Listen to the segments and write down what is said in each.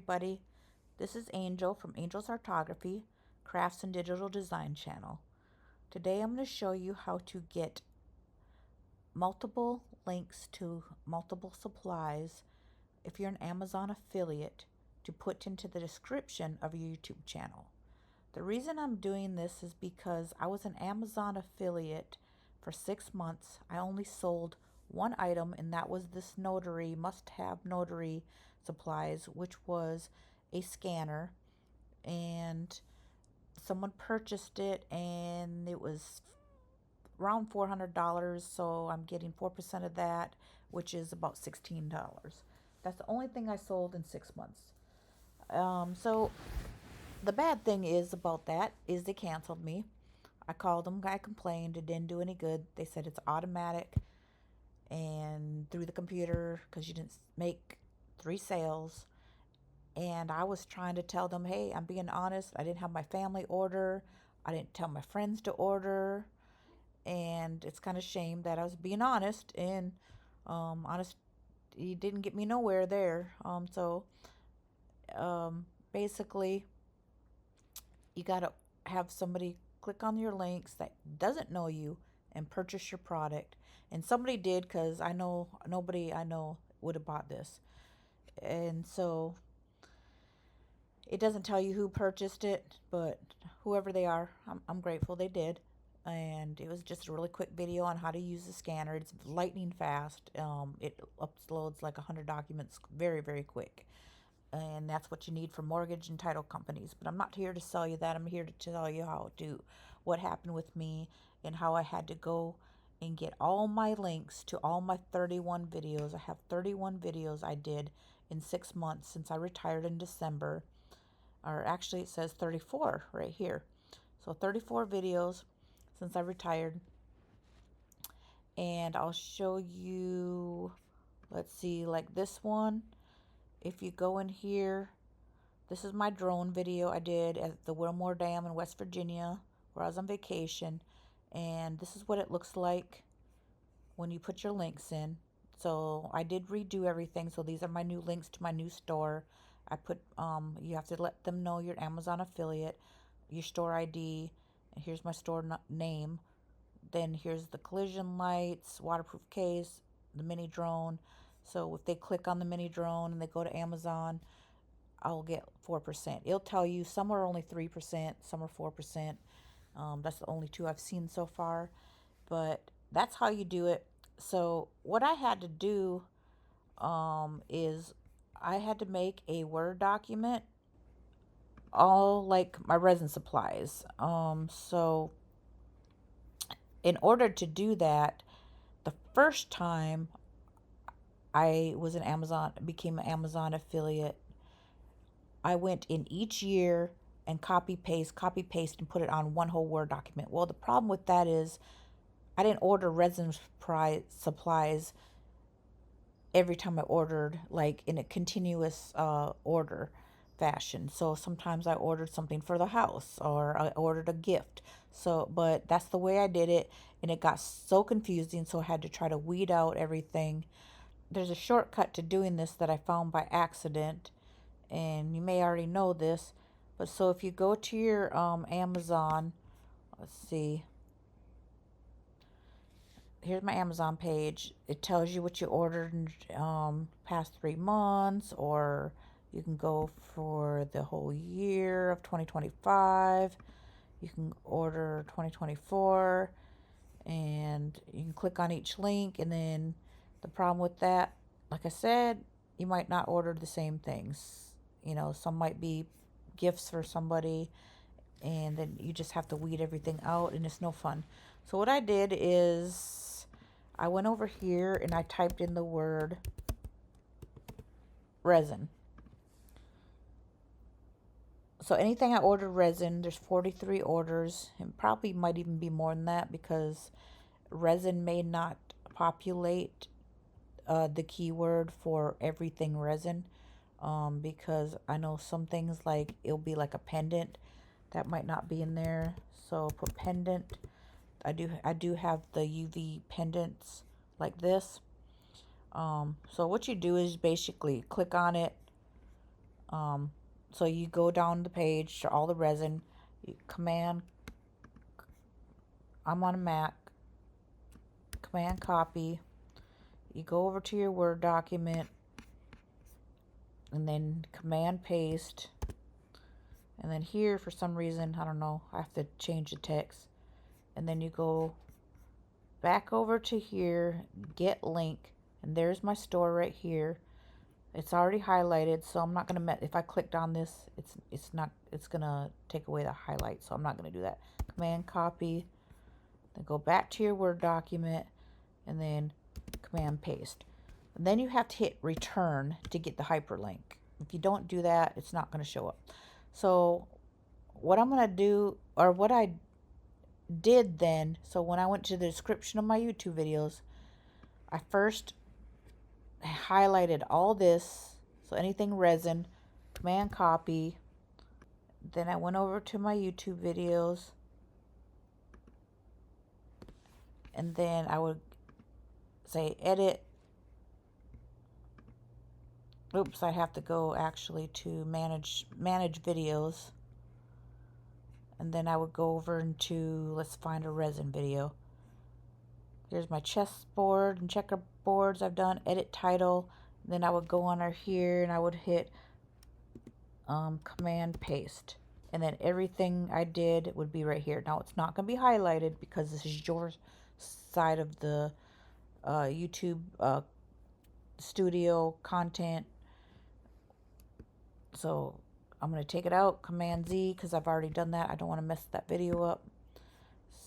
everybody. This is Angel from Angel's Artography, Crafts and Digital Design channel. Today I'm going to show you how to get multiple links to multiple supplies if you're an Amazon affiliate to put into the description of your YouTube channel. The reason I'm doing this is because I was an Amazon affiliate for 6 months. I only sold one item, and that was this notary, must-have notary supplies, which was a scanner. And someone purchased it, and it was around $400, so I'm getting 4% of that, which is about $16. That's the only thing I sold in 6 months. So the bad thing is about that is they canceled me. I called them, I complained, it didn't do any good. They said it's automatic and through the computer because you didn't make 3 sales. And I was trying to tell them, hey, I'm being honest. I didn't have my family order. I didn't tell my friends to order. And it's kind of shame that I was being honest. And honest, you didn't get me nowhere there. Basically, you got to have somebody click on your links that doesn't know you and purchase your product. And somebody did, because I know nobody I know would have bought this. And so it doesn't tell you who purchased it, but whoever they are, I'm grateful they did. And it was just a really quick video on how to use the scanner. It's lightning fast. It uploads like 100 documents very, very quick. And that's what you need for mortgage and title companies. But I'm not here to sell you that. I'm here to tell you what happened with me and how I had to go and get all my links to all my 31 videos. I have 31 videos I did in 6 months since I retired in December. Or actually it says 34 right here. So 34 videos since I retired. And I'll show you, let's see, like this one. If you go in here, this is my drone video I did at the Wilmore Dam in West Virginia where I was on vacation. And this is what it looks like when you put your links in. So I did redo everything. So these are my new links to my new store. I put, you have to let them know you're Amazon affiliate, your store ID, and here's my store name. Then here's the collision lights, waterproof case, the mini drone. So if they click on the mini drone and they go to Amazon, I'll get 4%. It'll tell you some are only 3%, some are 4%. That's the only two I've seen so far. But that's how you do it. So what I had to do is I had to make a Word document, all like my resin supplies. So in order to do that, the first time I was became an Amazon affiliate, I went in each year and copy paste, and put it on one whole Word document. Well, the problem with that is I didn't order resin supplies every time I ordered, like in a continuous order fashion. So sometimes I ordered something for the house or I ordered a gift. So, but that's the way I did it, and it got so confusing. So I had to try to weed out everything. There's a shortcut to doing this that I found by accident, and you may already know this. But so if you go to your Amazon, let's see. Here's my Amazon page. It tells you what you ordered in past 3 months, or you can go for the whole year of 2025. You can order 2024, and you can click on each link. And then the problem with that, like I said, you might not order the same things. You know, some might be gifts for somebody, and then you just have to weed everything out, and it's no fun. So what I did is I went over here and I typed in the word resin. So anything I ordered resin, there's 43 orders, and probably might even be more than that because resin may not populate the keyword for everything resin, because I know some things, like it'll be like a pendant that might not be in there. So put pendant. I do have the UV pendants like this. So what you do is basically click on it, So you go down the page to all the resin, command, I'm on a Mac, command copy, you go over to your Word document, and then command paste, and then here for some reason, I don't know, I have to change the text, and then you go back over to here, get link, and there's my store right here. It's already highlighted, so I'm not gonna if I clicked on this, it's gonna take away the highlight, so I'm not gonna do that. Command copy, then go back to your Word document, and then command paste. And then you have to hit return to get the hyperlink. If you don't do that, it's not gonna show up. So what I'm gonna do, or what I did then, so when I went to the description of my YouTube videos, I first highlighted all this, so anything resin, command copy, then I went over to my YouTube videos, and then I would say edit. Oops, I have to go actually to manage videos, and then I would go over into, let's find a resin video. Here's my chessboard and checkerboards I've done, edit title. Then I would go on here and I would hit command paste, and then everything I did would be right here. Now it's not going to be highlighted because this is your side of the YouTube studio content. So I'm going to take it out, command Z, because I've already done that. I don't want to mess that video up.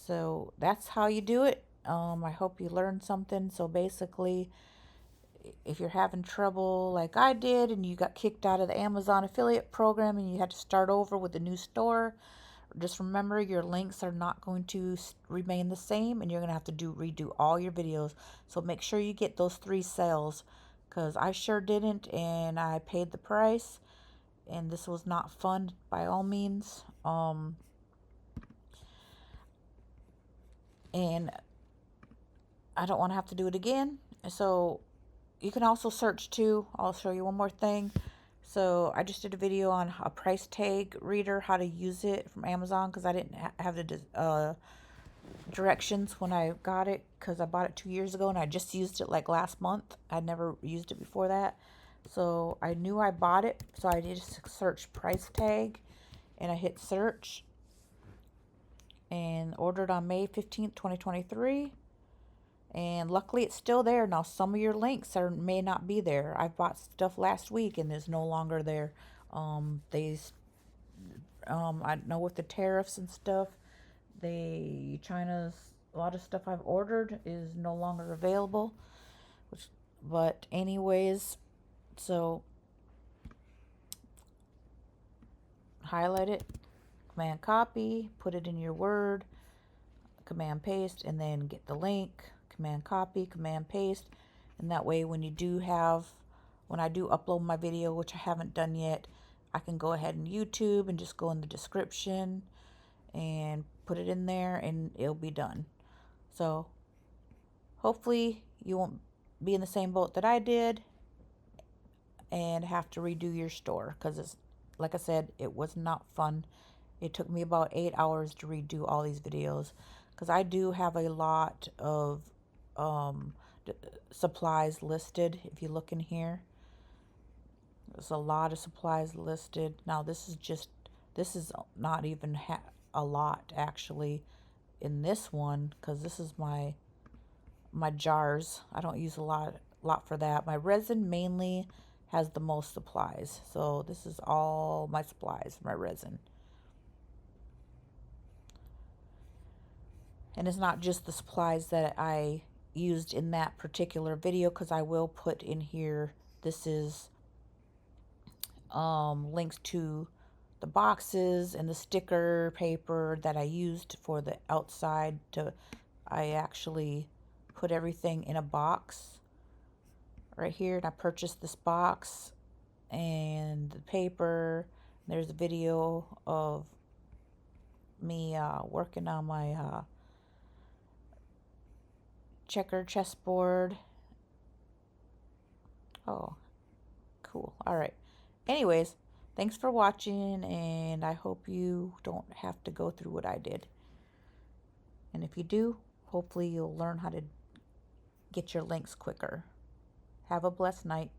So that's how you do it. I hope you learned something. So basically, if you're having trouble like I did and you got kicked out of the Amazon affiliate program and you had to start over with a new store, just remember your links are not going to remain the same, and you're going to have to redo all your videos. So make sure you get those 3 sales, because I sure didn't, and I paid the price, and this was not fun by all means. And I don't want to have to do it again. So you can also search too. I'll show you one more thing. So I just did a video on a price tag reader, how to use it from Amazon, because I didn't have the directions when I got it, because I bought it 2 years ago and I just used it like last month. I'd never used it before that. So I knew I bought it, so I did search price tag, and I hit search, and ordered on May 15th, 2023. And luckily it's still there. Now some of your links may not be there. I bought stuff last week and it's no longer there. I know with the tariffs and stuff, China's, a lot of stuff I've ordered is no longer available. But anyways, so highlight it, command copy, put it in your Word, command paste, and then get the link, command copy, command paste. And that way when I do upload my video, which I haven't done yet, I can go ahead in YouTube and just go in the description and put it in there and it'll be done. So hopefully you won't be in the same boat that I did and have to redo your store, because it's, like I said, it was not fun. It took me about 8 hours to redo all these videos, because I do have a lot of supplies listed. If you look in here, there's a lot of supplies listed. Now this is not even a lot actually in this one, because this is my jars. I don't use a lot for that. My resin mainly has the most supplies, so this is all my supplies for my resin. And it's not just the supplies that I used in that particular video, because I will put in here, this is links to the boxes and the sticker paper that I used for the outside. I actually put everything in a box right here, and I purchased this box and the paper. There's a video of me working on my chessboard. Oh, cool. All right. Anyways, Thanks for watching, and I hope you don't have to go through what I did. And if you do, hopefully you'll learn how to get your links quicker. Have a blessed night.